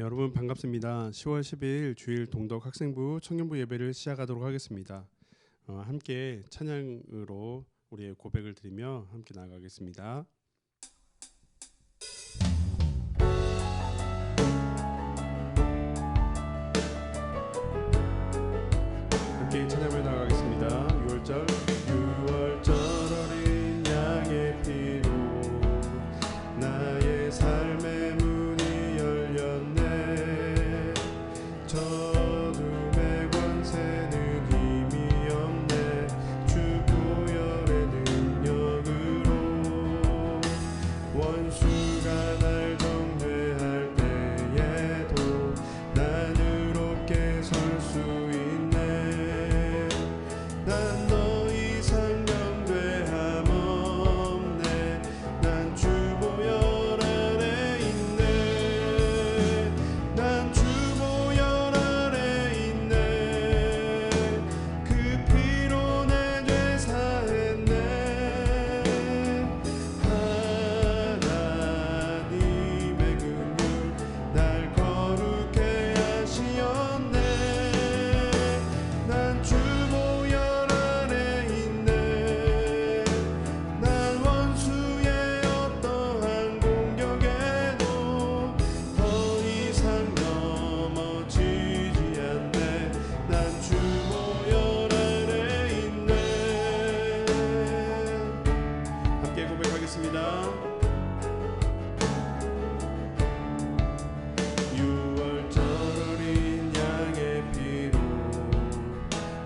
여러분 반갑습니다. 10월 12일 주일 동덕 학생부 청년부 예배를 시작하도록 하겠습니다. 함께 찬양으로 우리의 고백을 드리며 함께 나아가겠습니다. 함께 찬양을 나아가겠습니다. 6월절 어린 양의 피로 나의 삶의 문이 열렸네. 어둠의 권세는 힘이 없네. 주 보혈의 능력으로 원수가 날 정죄할 때에도 난 의롭게 설 수 있네. 난 더 이상 경배함 없네. 난 주 보혈 아래 있네. 난 주 보혈 아래 있네. 그 피로 내 죄 사했네. 하나님의 긍휼 날 거룩해 하시었네. 난 주 보혈 아래 있네. 난 원수의 어떠한 공격에도 더 이상 넘어지지 않네. 난 주 보혈 아래 있네. 함께 고백하겠습니다. 6월절 어린 양의 피로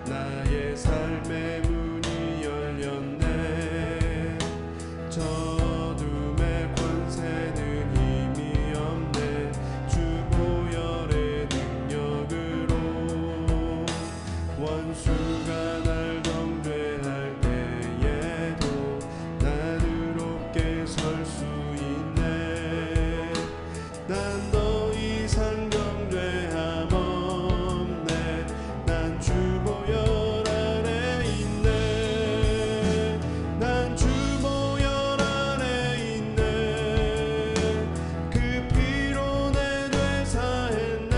나의 삶의 문이 열렸네. 어둠의 권세는 힘이 없네. 주 보혈의 능력으로 원수가 날 정죄할 때에도 난 의롭게 설 수 있네. 난 더 이상 경죄함 없네. 난 주 보혈 아래 있네. 난 주 보혈 아래 있네. 그 피로 내 죄 사했네.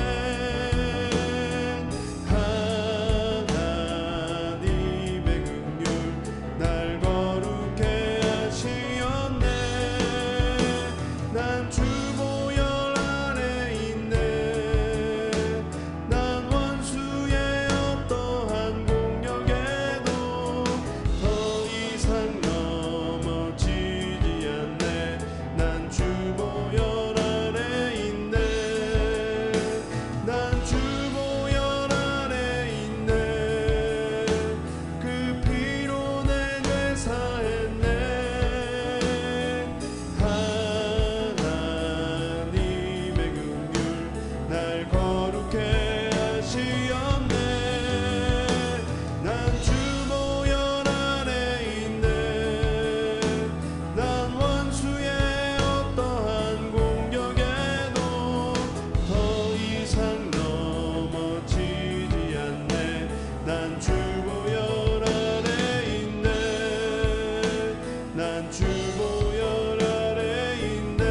하나님의 긍휼 날 거룩해 하시었네. 난 주 보혈 아래 있네. 난 원수의 어떠한 공격에도 더 이상 넘어지지 않네. 난 주 보혈 아래 있네. 난 주 보혈 아래 있네. 그 피로 내 죄 사했네. 하나님의 긍휼 날 거룩해 하시었네. 난 주 보혈 아래 있네. 난 원수의 어떠한 공격에도 더 이상 넘어지지 않네. 난 주 보혈 아래 있네. 난 주 보혈 아래 있네.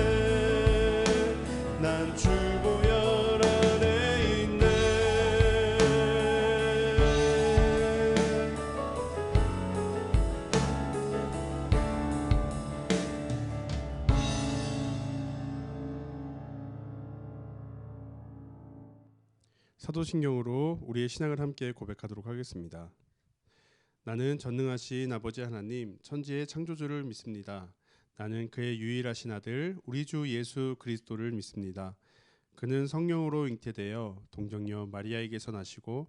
난 주 보혈 아래 있네. 사도신경으로 우리의 신앙을 함께 고백하도록 하겠습니다. 나는 전능하신 아버지 하나님 천지의 창조주를 믿습니다. 나는 그의 유일하신 아들 우리 주 예수 그리스도를 믿습니다. 그는 성령으로 잉태되어 동정녀 마리아에게서 나시고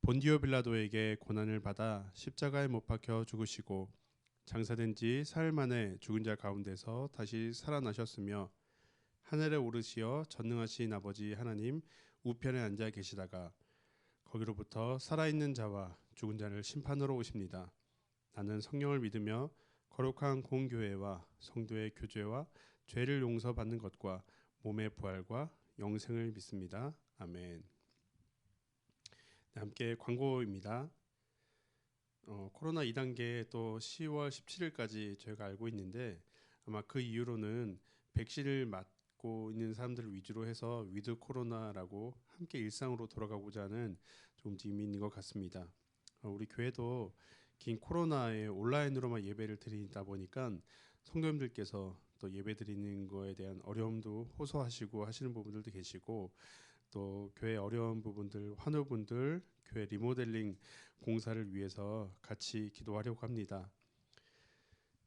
본디오 빌라도에게 고난을 받아 십자가에 못 박혀 죽으시고 장사된 지 사흘 만에 죽은 자 가운데서 다시 살아나셨으며 하늘에 오르시어 전능하신 아버지 하나님 우편에 앉아 계시다가 거기로부터 살아있는 자와 죽은 자를 심판하러 오십니다. 나는 성령을 믿으며 거룩한 공교회와 성도의 교제와 죄를 용서받는 것과 몸의 부활과 영생을 믿습니다. 아멘. 네, 함께 광고입니다. 코로나 2단계 또 10월 17일까지 저희가 알고 있는데 아마 그 이후로는 백신을 받고 있는 사람들을 위주로 해서 위드 코로나라고 함께 일상으로 돌아가고자 하는 움직임이 있는 것 같습니다. 우리 교회도 긴 코로나에 온라인으로만 예배를 드리다 보니까 성도님들께서 또 예배 드리는 거에 대한 어려움도 호소하시고 하시는 부분들도 계시고, 또 교회 어려운 부분들, 환우분들, 교회 리모델링 공사를 위해서 같이 기도하려고 합니다.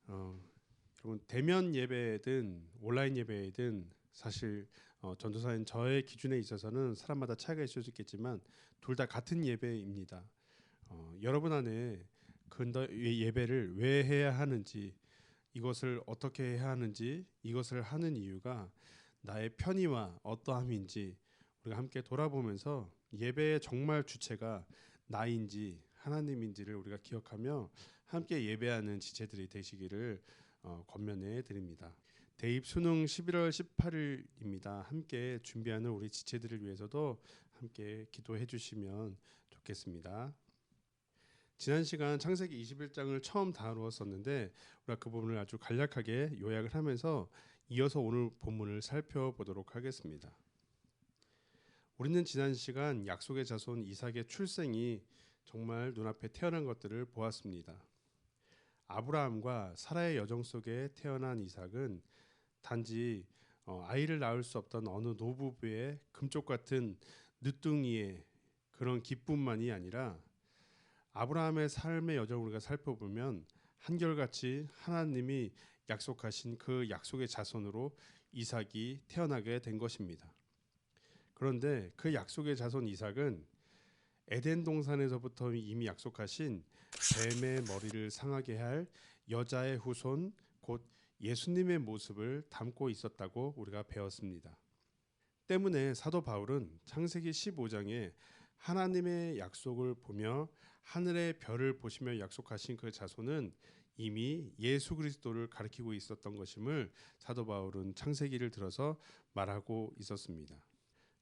여러분, 대면 예배든 온라인 예배든 사실 전도사인 저의 기준에 있어서는 사람마다 차이가 있을 수 있겠지만 둘 다 같은 예배입니다. 여러분 안에 예배를 왜 해야 하는지, 이것을 어떻게 해야 하는지, 이것을 하는 이유가 나의 편의와 어떠함인지 우리가 함께 돌아보면서 예배의 정말 주체가 나인지 하나님인지를 우리가 기억하며 함께 예배하는 지체들이 되시기를 권면해 드립니다. 대입 수능 11월 18일입니다. 함께 준비하는 우리 지체들을 위해서도 함께 기도해 주시면 좋겠습니다. 지난 시간 창세기 21장을 처음 다루었었는데 우리가 그 부분을 아주 간략하게 요약을 하면서 이어서 오늘 본문을 살펴보도록 하겠습니다. 우리는 지난 시간 약속의 자손 이삭의 출생이 정말 눈앞에 태어난 것들을 보았습니다. 아브라함과 사라의 여정 속에 태어난 이삭은 단지 아이를 낳을 수 없던 어느 노부부의 금쪽 같은 늦둥이의 그런 기쁨만이 아니라 아브라함의 삶의 여정을 우리가 살펴보면 한결같이 하나님이 약속하신 그 약속의 자손으로 이삭이 태어나게 된 것입니다. 그런데 그 약속의 자손 이삭은 에덴 동산에서부터 이미 약속하신 뱀의 머리를 상하게 할 여자의 후손 곧 예수님의 모습을 담고 있었다고 우리가 배웠습니다. 때문에 사도 바울은 창세기 15장에 하나님의 약속을 보며 하늘의 별을 보시며 약속하신 그 자손은 이미 예수 그리스도를 가리키고 있었던 것임을 사도 바울은 창세기를 들어서 말하고 있었습니다.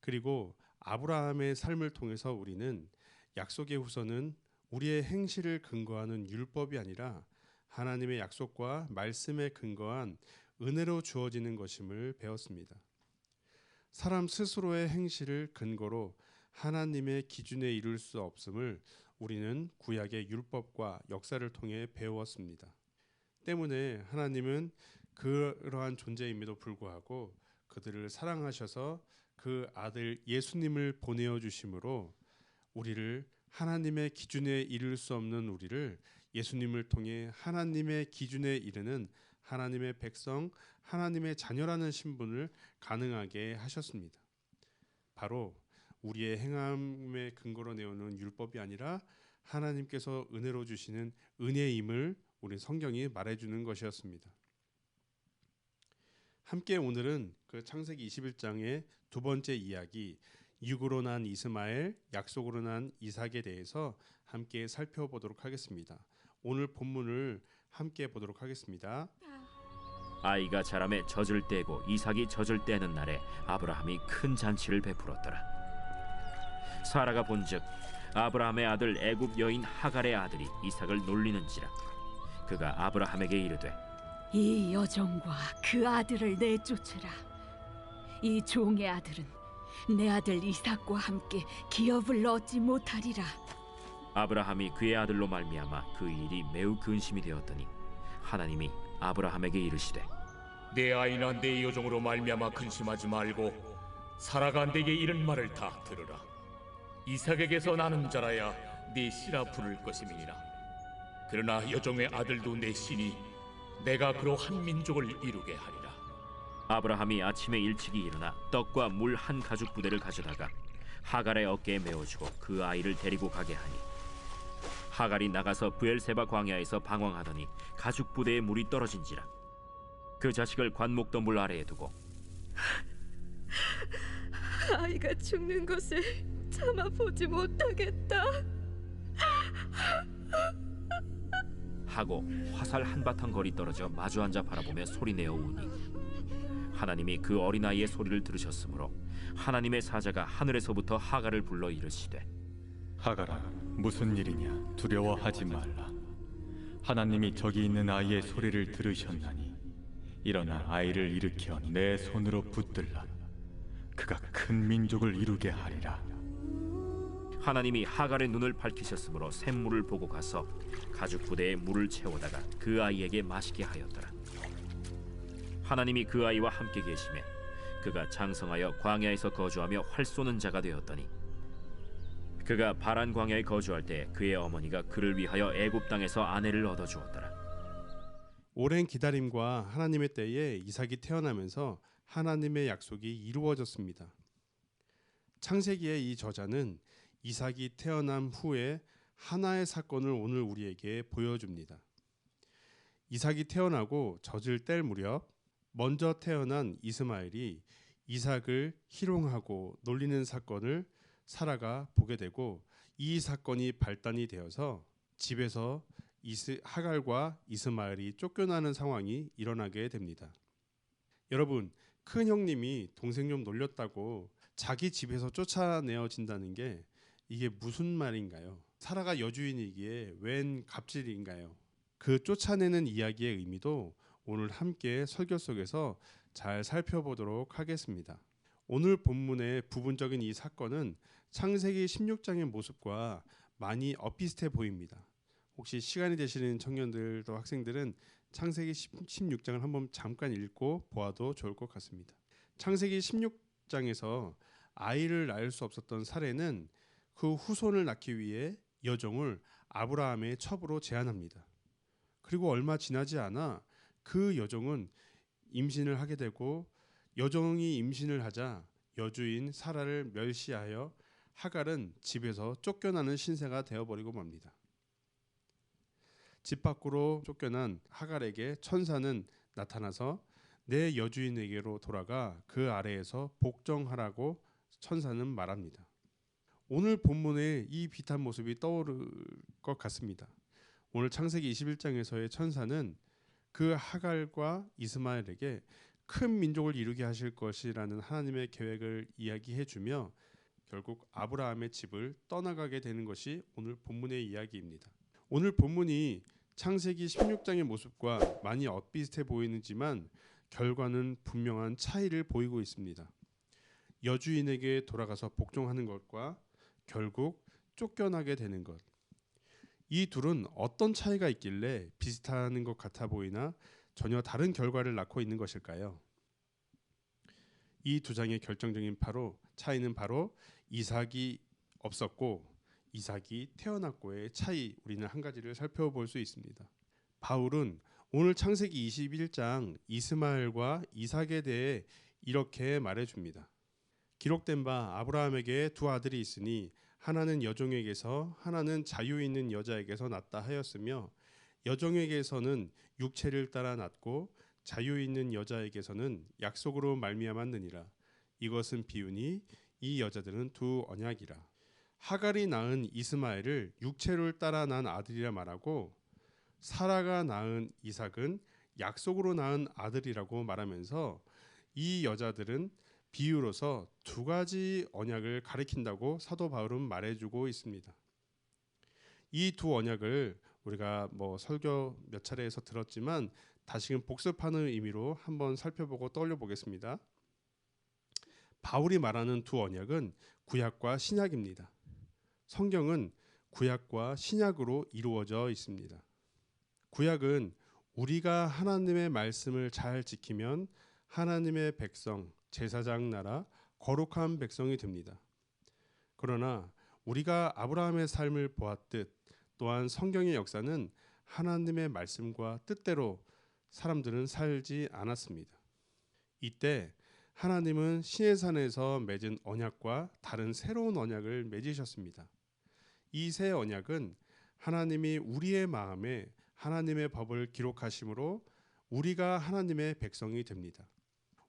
그리고 아브라함의 삶을 통해서 우리는 약속의 후손은 우리의 행실을 근거하는 율법이 아니라 하나님의 약속과 말씀에 근거한 은혜로 주어지는 것임을 배웠습니다. 사람 스스로의 행실을 근거로 하나님의 기준에 이룰 수 없음을 우리는 구약의 율법과 역사를 통해 배웠습니다. 때문에 하나님은 그러한 존재임에도 불구하고 그들을 사랑하셔서 그 아들 예수님을 보내어 주심으로 우리를 하나님의 기준에 이룰 수 없는 우리를 예수님을 통해 하나님의 기준에 이르는 하나님의 백성, 하나님의 자녀라는 신분을 가능하게 하셨습니다. 바로 우리의 행함의 근거로 내오는 율법이 아니라 하나님께서 은혜로 주시는 은혜임을 우리 성경이 말해주는 것이었습니다. 함께 오늘은 그 창세기 21장의 두 번째 이야기, 육으로 난 이스마엘, 약속으로 난 이삭에 대해서 함께 살펴보도록 하겠습니다. 오늘 본문을 함께 보도록 하겠습니다. 아이가 자라매 젖을 떼고 이삭이 젖을 떼는 날에 아브라함이 큰 잔치를 베풀었더라. 사라가 본즉 아브라함의 아들 애굽 여인 하갈의 아들이 이삭을 놀리는지라. 그가 아브라함에게 이르되 이 여종과 그 아들을 내쫓으라. 이 종의 아들은 내 아들 이삭과 함께 기업을 얻지 못하리라. 아브라함이 그의 아들로 말미암아 그 일이 매우 근심이 되었더니 하나님이 아브라함에게 이르시되 내 아이나 내 여종으로 말미암아 근심하지 말고 사라가 내게 이른 말을 다 들으라. 이삭에게서 나는 자라야 네 씨라 부를 것임이니라. 그러나 여종의 아들도 내 씨니 내가 그로 한 민족을 이루게 하리라. 아브라함이 아침에 일찍이 일어나 떡과 물 한 가죽 부대를 가져다가 하갈의 어깨에 메어주고 그 아이를 데리고 가게 하니 하갈이 나가서 브엘세바 광야에서 방황하더니 가죽 부대에 물이 떨어진지라. 그 자식을 관목더물 아래에 두고 아이가 죽는 것을 참아 보지 못하겠다 하고 화살 한바탕 거리 떨어져 마주 앉아 바라보며 소리내어 우니 하나님이 그 어린아이의 소리를 들으셨으므로 하나님의 사자가 하늘에서부터 하갈을 불러 이르시되 하갈아, 무슨 일이냐? 두려워하지 말라. 하나님이 저기 있는 아이의 소리를 들으셨나니 일어나 아이를 일으켜 내 손으로 붙들라. 그가 큰 민족을 이루게 하리라. 하나님이 하갈의 눈을 밝히셨으므로 샘물을 보고 가서 가죽 부대에 물을 채우다가 그 아이에게 마시게 하였더라. 하나님이 그 아이와 함께 계시매 그가 장성하여 광야에서 거주하며 활 쏘는 자가 되었더니 그가 바란 광야에 거주할 때 그의 어머니가 그를 위하여 애굽 땅에서 아내를 얻어 주었더라. 오랜 기다림과 하나님의 때에 이삭이 태어나면서 하나님의 약속이 이루어졌습니다. 창세기의 이 저자는 이삭이 태어난 후에 하나의 사건을 오늘 우리에게 보여줍니다. 이삭이 태어나고 젖을 뗄 무렵 먼저 태어난 이스마엘이 이삭을 희롱하고 놀리는 사건을 사라가 보게 되고, 이 사건이 발단이 되어서 집에서 하갈과 이스마엘이 쫓겨나는 상황이 일어나게 됩니다. 여러분, 큰 형님이 동생 좀 놀렸다고 자기 집에서 쫓아내어진다는 게 이게 무슨 말인가요? 사라가 여주인이기에 웬 갑질인가요? 그 쫓아내는 이야기의 의미도 오늘 함께 설교 속에서 잘 살펴보도록 하겠습니다. 오늘 본문의 부분적인 이 사건은 창세기 16장의 모습과 많이 엇비슷해 보입니다. 혹시 시간이 되시는 청년들도 학생들은 창세기 16장을 한번 잠깐 읽고 보아도 좋을 것 같습니다. 창세기 16장에서 아이를 낳을 수 없었던 사레는 그 후손을 낳기 위해 여종을 아브라함의 첩으로 제안합니다. 그리고 얼마 지나지 않아 그 여종은 임신을 하게 되고, 여종이 임신을 하자 여주인 사라를 멸시하여 하갈은 집에서 쫓겨나는 신세가 되어버리고 맙니다. 집 밖으로 쫓겨난 하갈에게 천사는 나타나서 내 여주인에게로 돌아가 그 아래에서 복종하라고 천사는 말합니다. 오늘 본문에 이 비슷한 모습이 떠오를 것 같습니다. 오늘 창세기 21장에서의 천사는 그 하갈과 이스마엘에게 큰 민족을 이루게 하실 것이라는 하나님의 계획을 이야기해주며 결국 아브라함의 집을 떠나가게 되는 것이 오늘 본문의 이야기입니다. 오늘 본문이 창세기 16장의 모습과 많이 엇비슷해 보이지만 결과는 분명한 차이를 보이고 있습니다. 여주인에게 돌아가서 복종하는 것과 결국 쫓겨나게 되는 것, 이 둘은 어떤 차이가 있길래 비슷한 것 같아 보이나 전혀 다른 결과를 낳고 있는 것일까요? 이 두 장의 결정적인 차이는 바로 이삭이 없었고 이삭이 태어났고의 차이, 우리는 한 가지를 살펴볼 수 있습니다. 바울은 오늘 창세기 21장 이스마엘과 이삭에 대해 이렇게 말해줍니다. 기록된 바 아브라함에게 두 아들이 있으니 하나는 여종에게서 하나는 자유 있는 여자에게서 낳다 하였으며 여종에게서는 육체를 따라 낳고 자유 있는 여자에게서는 약속으로 말미암았느니라. 이것은 비유니 이 여자들은 두 언약이라. 하갈이 낳은 이스마엘을 육체를 따라 낳은 아들이라 말하고 사라가 낳은 이삭은 약속으로 낳은 아들이라고 말하면서 이 여자들은 비유로서 두 가지 언약을 가리킨다고 사도 바울은 말해주고 있습니다. 이 두 언약을 우리가 설교 몇 차례에서 들었지만 다시금 복습하는 의미로 한번 살펴보고 떠올려 보겠습니다. 바울이 말하는 두 언약은 구약과 신약입니다. 성경은 구약과 신약으로 이루어져 있습니다. 구약은 우리가 하나님의 말씀을 잘 지키면 하나님의 백성, 제사장 나라, 거룩한 백성이 됩니다. 그러나 우리가 아브라함의 삶을 보았듯 또한 성경의 역사는 하나님의 말씀과 뜻대로 사람들은 살지 않았습니다. 이때 하나님은 시내산에서 맺은 언약과 다른 새로운 언약을 맺으셨습니다. 이 새 언약은 하나님이 우리의 마음에 하나님의 법을 기록하심으로 우리가 하나님의 백성이 됩니다.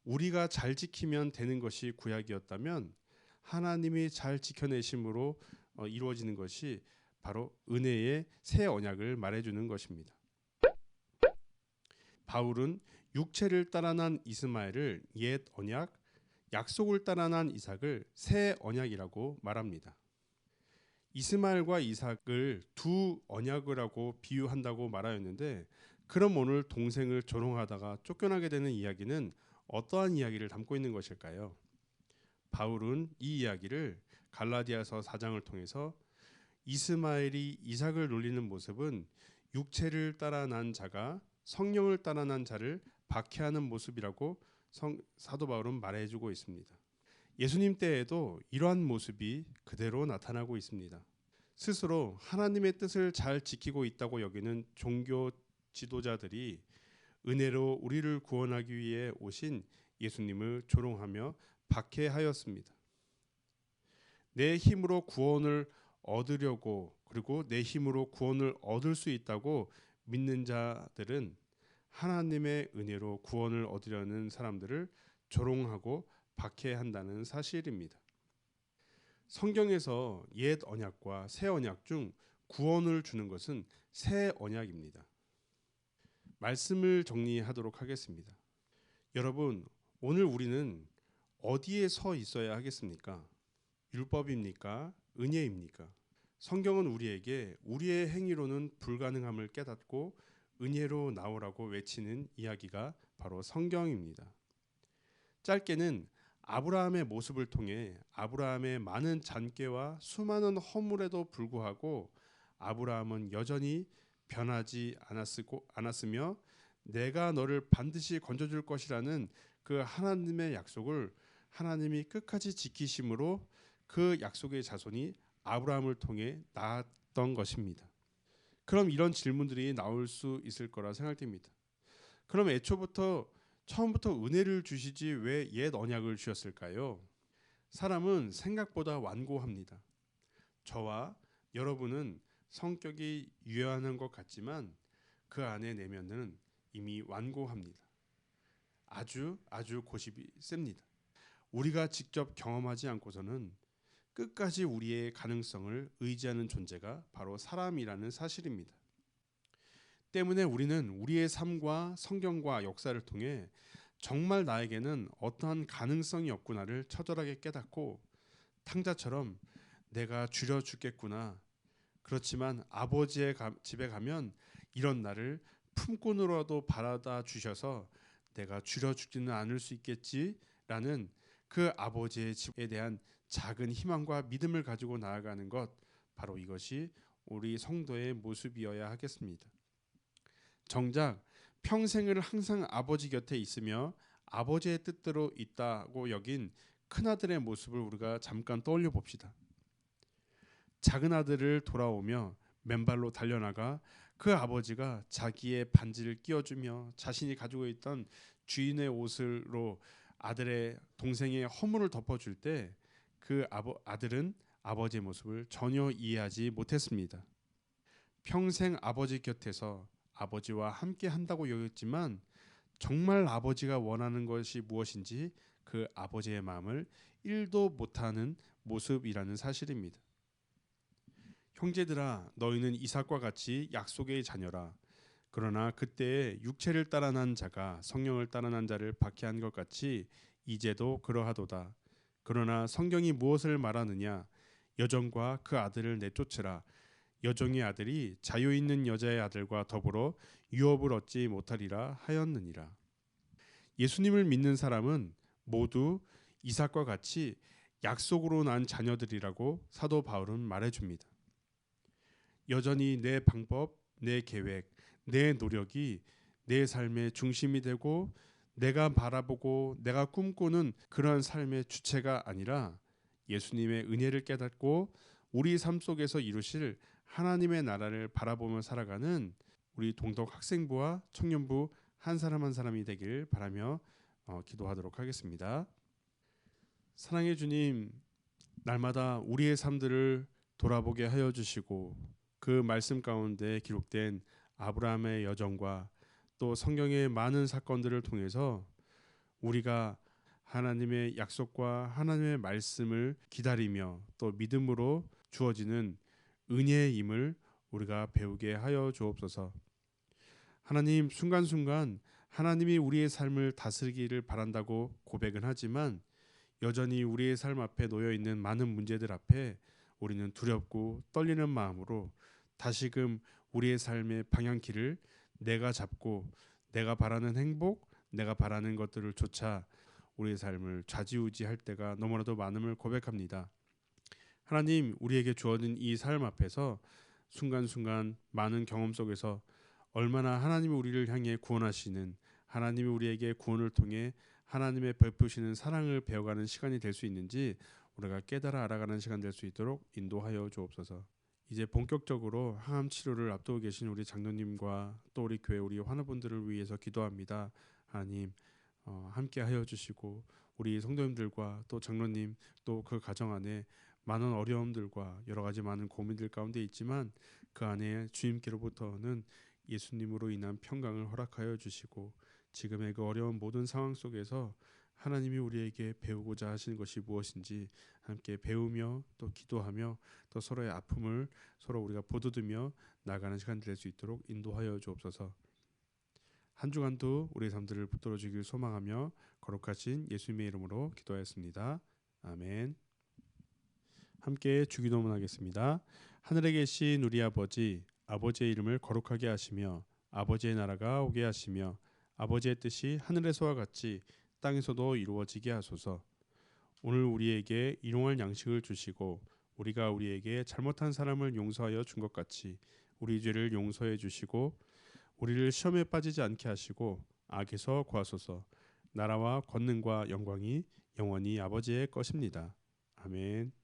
우리가 잘 지키면 되는 것이 구약이었다면 하나님이 잘 지켜내심으로 이루어지는 것이 바로 은혜의 새 언약을 말해주는 것입니다. 바울은 육체를 따라 난 이스마엘을 옛 언약, 약속을 따라 난 이삭을 새 언약이라고 말합니다. 이스마엘과 이삭을 두 언약이라고 비유한다고 말하였는데, 그럼 오늘 동생을 조롱하다가 쫓겨나게 되는 이야기는 어떠한 이야기를 담고 있는 것일까요? 바울은 이 이야기를 갈라디아서 4장을 통해서 이스마엘이 이삭을 놀리는 모습은 육체를 따라 난 자가 성령을 따라 난 자를 박해하는 모습이라고 사도 바울은 말해주고 있습니다. 예수님 때에도 이러한 모습이 그대로 나타나고 있습니다. 스스로 하나님의 뜻을 잘 지키고 있다고 여기는 종교 지도자들이 은혜로 우리를 구원하기 위해 오신 예수님을 조롱하며 박해하였습니다. 내 힘으로 구원을 얻으려고, 그리고 내 힘으로 구원을 얻을 수 있다고 믿는 자들은 하나님의 은혜로 구원을 얻으려는 사람들을 조롱하고 박해한다는 사실입니다. 성경에서 옛 언약과 새 언약 중 구원을 주는 것은 새 언약입니다. 말씀을 정리하도록 하겠습니다. 여러분, 오늘 우리는 어디에 서 있어야 하겠습니까? 율법입니까? 은혜입니까? 성경은 우리에게 우리의 행위로는 불가능함을 깨닫고 은혜로 나오라고 외치는 이야기가 바로 성경입니다. 짧게는 아브라함의 모습을 통해 아브라함의 많은 잔꾀와 수많은 허물에도 불구하고 아브라함은 여전히 변하지 않았으며 내가 너를 반드시 건져줄 것이라는 그 하나님의 약속을 하나님이 끝까지 지키심으로 그 약속의 자손이 아브라함을 통해 낳았던 것입니다. 그럼 이런 질문들이 나올 수 있을 거라 생각됩니다. 그럼 처음부터 은혜를 주시지 왜 옛 언약을 주셨을까요? 사람은 생각보다 완고합니다. 저와 여러분은 성격이 유연한 것 같지만 그 안에 내면은 이미 완고합니다. 아주 고집이 셉니다. 우리가 직접 경험하지 않고서는 끝까지 우리의 가능성을 의지하는 존재가 바로 사람이라는 사실입니다. 때문에 우리는 우리의 삶과 성경과 역사를 통해 정말 나에게는 어떠한 가능성이 없구나를 처절하게 깨닫고 탕자처럼 내가 줄여 죽겠구나. 그렇지만 아버지의 집에 가면 이런 나를 품꾼으로라도 바라다 주셔서 내가 줄여 죽지는 않을 수 있겠지라는 그 아버지의 집에 대한 작은 희망과 믿음을 가지고 나아가는 것, 바로 이것이 우리 성도의 모습이어야 하겠습니다. 정작 평생을 항상 아버지 곁에 있으며 아버지의 뜻대로 있다고 여긴 큰아들의 모습을 우리가 잠깐 떠올려 봅시다. 작은 아들을 돌아오며 맨발로 달려나가 그 아버지가 자기의 반지를 끼워주며 자신이 가지고 있던 주인의 옷으로 아들의 동생의 허물을 덮어줄 때 그 아들은 아버지의 모습을 전혀 이해하지 못했습니다. 평생 아버지 곁에서 아버지와 함께 한다고 여겼지만 정말 아버지가 원하는 것이 무엇인지 그 아버지의 마음을 1도 못하는 모습이라는 사실입니다. 형제들아, 너희는 이삭과 같이 약속의 자녀라. 그러나 그때에 육체를 따라 난 자가 성령을 따라 난 자를 박해한 것 같이 이제도 그러하도다. 그러나 성경이 무엇을 말하느냐? 여종과 그 아들을 내쫓으라. 여종의 아들이 자유 있는 여자의 아들과 더불어 유업을 얻지 못하리라 하였느니라. 예수님을 믿는 사람은 모두 이삭과 같이 약속으로 난 자녀들이라고 사도 바울은 말해줍니다. 여전히 내 방법, 내 계획, 내 노력이 내 삶의 중심이 되고 내가 바라보고 내가 꿈꾸는 그러한 삶의 주체가 아니라 예수님의 은혜를 깨닫고 우리 삶 속에서 이루실 하나님의 나라를 바라보며 살아가는 우리 동덕 학생부와 청년부 한 사람 한 사람이 되길 바라며 기도하도록 하겠습니다. 사랑의 주님, 날마다 우리의 삶들을 돌아보게 하여 주시고 그 말씀 가운데 기록된 아브라함의 여정과 또 성경의 많은 사건들을 통해서 우리가 하나님의 약속과 하나님의 말씀을 기다리며 또 믿음으로 주어지는 은혜임을 우리가 배우게 하여 주옵소서. 하나님, 순간순간 하나님이 우리의 삶을 다스리기를 바란다고 고백은 하지만 여전히 우리의 삶 앞에 놓여 있는 많은 문제들 앞에 우리는 두렵고 떨리는 마음으로 다시금 우리의 삶의 방향키를 내가 잡고 내가 바라는 행복, 내가 바라는 것들을 쫓아 우리의 삶을 좌지우지할 때가 너무나도 많음을 고백합니다. 하나님, 우리에게 주어진 이 삶 앞에서 순간순간 많은 경험 속에서 얼마나 하나님이 우리를 향해 구원하시는, 하나님이 우리에게 구원을 통해 하나님의 베푸시는 사랑을 배워가는 시간이 될 수 있는지 우리가 깨달아 알아가는 시간 될 수 있도록 인도하여 주옵소서. 이제 본격적으로 항암 치료를 앞두고 계신 우리 장로님과 또 우리 교회 우리 환우분들을 위해서 기도합니다. 하나님, 함께 하여 주시고 우리 성도님들과 또 장로님 또 그 가정 안에 많은 어려움들과 여러 가지 많은 고민들 가운데 있지만 그 안에 주님께로부터는 예수님으로 인한 평강을 허락하여 주시고 지금의 그 어려운 모든 상황 속에서 하나님이 우리에게 배우고자 하시는 것이 무엇인지 함께 배우며 또 기도하며 또 서로의 아픔을 서로 우리가 보듬으며 나가는 시간 될 수 있도록 인도하여 주옵소서. 한 주간도 우리의 삶들을 붙들어 주길 소망하며 거룩하신 예수님의 이름으로 기도하였습니다. 아멘. 함께 주기도문 하겠습니다. 하늘에 계신 우리 아버지, 아버지의 이름을 거룩하게 하시며 아버지의 나라가 오게 하시며 아버지의 뜻이 하늘에서와 같이 땅에서도 이루어지게 하소서. 오늘 우리에게 일용할 양식을 주시고 우리가 우리에게 잘못한 사람을 용서하여 준 것 같이 우리 죄를 용서해 주시고 우리를 시험에 빠지지 않게 하시고 악에서 구하소서. 나라와 권능과 영광이 영원히 아버지의 것입니다. 아멘.